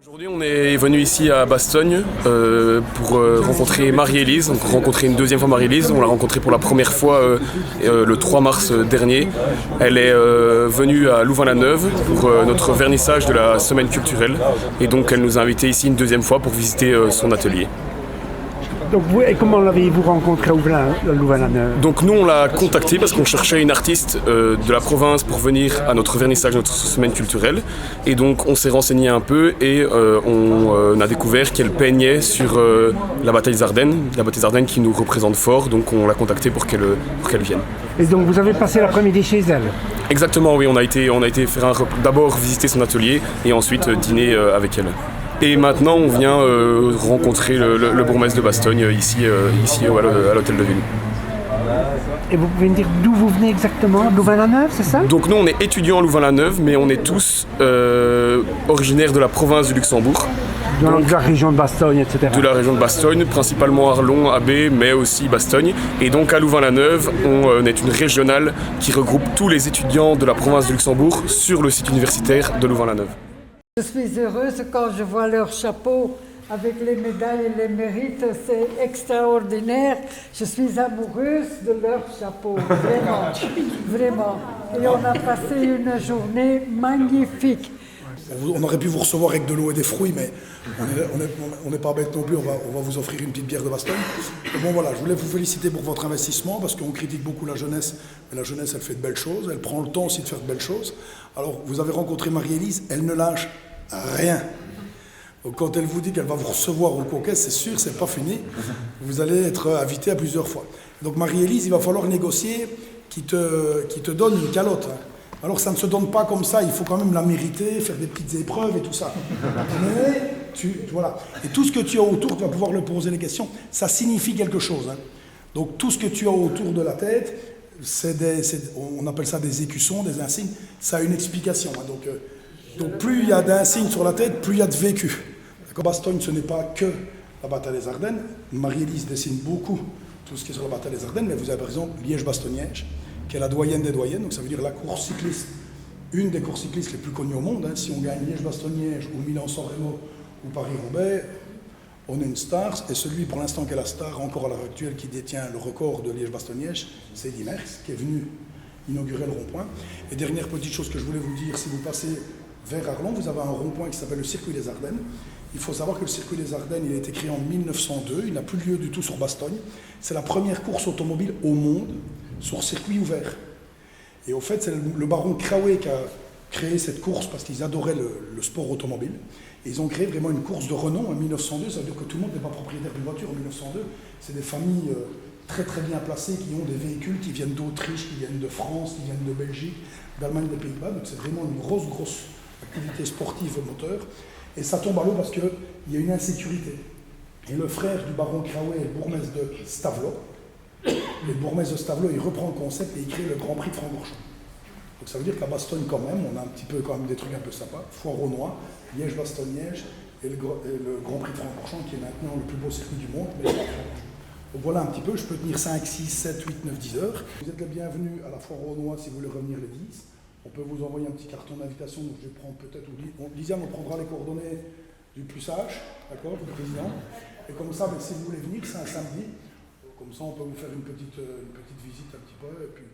Aujourd'hui, on est venu ici à Bastogne pour rencontrer Marie-Élise, donc rencontrer une deuxième fois Marie-Élise. On l'a rencontrée pour la première fois le 3 mars dernier. Elle est venue à Louvain-la-Neuve pour notre vernissage de la semaine culturelle et donc elle nous a invités ici une deuxième fois pour visiter son atelier. Donc vous, et comment l'avez-vous rencontré à Louvain-la-Neuve? Donc nous on l'a contacté parce qu'on cherchait une artiste de la province pour venir à notre vernissage, notre semaine culturelle. Et donc on s'est renseigné un peu et on a découvert qu'elle peignait sur la bataille des Ardennes qui nous représente fort. Donc on l'a contactée pour qu'elle vienne. Et donc vous avez passé l'après-midi chez elle? Exactement, oui, on a été d'abord visiter son atelier et ensuite dîner avec elle. Et maintenant, on vient rencontrer le bourgmestre de Bastogne ici à l'hôtel de ville. Et vous pouvez me dire d'où vous venez exactement? Louvain-la-Neuve, c'est ça? Donc nous, on est étudiants à Louvain-la-Neuve, mais on est tous originaires de la province du Luxembourg. Donc de la région de Bastogne, etc. De la région de Bastogne, principalement Arlon, Abbé, mais aussi Bastogne. Et donc à Louvain-la-Neuve, on est une régionale qui regroupe tous les étudiants de la province du Luxembourg sur le site universitaire de Louvain-la-Neuve. Je suis heureuse quand je vois leur chapeau avec les médailles et les mérites, c'est extraordinaire. Je suis amoureuse de leur chapeau, vraiment, vraiment. Et on a passé une journée magnifique. On aurait pu vous recevoir avec de l'eau et des fruits, mais on n'est pas bête non plus, on va vous offrir une petite bière de Bastogne. Et bon voilà, je voulais vous féliciter pour votre investissement, parce qu'on critique beaucoup la jeunesse, mais la jeunesse elle fait de belles choses, elle prend le temps aussi de faire de belles choses. Alors vous avez rencontré Marie-Élise, elle ne lâche rien. Donc quand elle vous dit qu'elle va vous recevoir au Coquet, c'est sûr, c'est pas fini, vous allez être invité à plusieurs fois. Donc Marie-Élise, il va falloir négocier qui te donne une calotte. Alors ça ne se donne pas comme ça, il faut quand même la mériter, faire des petites épreuves et tout ça. Mais voilà. Et tout ce que tu as autour, tu vas pouvoir leur poser les questions, ça signifie quelque chose. Donc tout ce que tu as autour de la tête, on appelle ça des écussons, des insignes, ça a une explication. Donc plus il y a d'insignes sur la tête, plus il y a de vécu. Bastogne, ce n'est pas que la bataille des Ardennes. Marie-Élise dessine beaucoup tout ce qui est sur la bataille des Ardennes, mais vous avez par exemple Liège-Bastogne-Liège, qui est la doyenne des doyennes, donc ça veut dire la course cycliste, une des courses cyclistes les plus connues au monde. Si on gagne Liège-Bastogne-Liège ou Milan-San Remo ou Paris-Roubaix, on est une star, et celui pour l'instant qui est la star encore à l'heure actuelle qui détient le record de Liège-Bastogne-Liège, c'est Eddy Merckx, qui est venu inaugurer le rond-point. Et dernière petite chose que je voulais vous dire, si vous passez vers Arlon, vous avez un rond-point qui s'appelle le circuit des Ardennes. Il faut savoir que le circuit des Ardennes, il a été créé en 1902, il n'a plus lieu du tout sur Bastogne. C'est la première course automobile au monde sur circuit ouvert. Et au fait, c'est le baron Craouet qui a créé cette course parce qu'ils adoraient le sport automobile. Et ils ont créé vraiment une course de renom en 1902. Ça veut dire que tout le monde n'est pas propriétaire d'une voiture en 1902. C'est des familles très très bien placées qui ont des véhicules qui viennent d'Autriche, qui viennent de France, qui viennent de Belgique, d'Allemagne, des Pays-Bas. Donc c'est vraiment une grosse activité sportive moteur. Et ça tombe à l'eau parce qu'il y a une insécurité. Et le frère du baron Craouet est le bourgmestre de Stavelot. Et le bourgmestre de Stavelot, il reprend le concept et il crée le Grand Prix de Francorchamps. Donc ça veut dire qu'à Bastogne, quand même, on a un petit peu quand même des trucs un peu sympas. Foire-aux-Noix, Liège-Bastogne-Liège et le Grand Prix de Francorchamps qui est maintenant le plus beau circuit du monde. Mais donc voilà un petit peu, je peux tenir 5, 6, 7, 8, 9, 10 heures. Vous êtes les bienvenus à la Foire-aux-Noix si vous voulez revenir les 10. On peut vous envoyer un petit carton d'invitation, donc je vais prendre peut-être, Lisiane, on prendra les coordonnées du plus sage, d'accord, du président. Et comme ça, si vous voulez venir, c'est un samedi. Comme ça, on peut vous faire une petite visite un petit peu. Et puis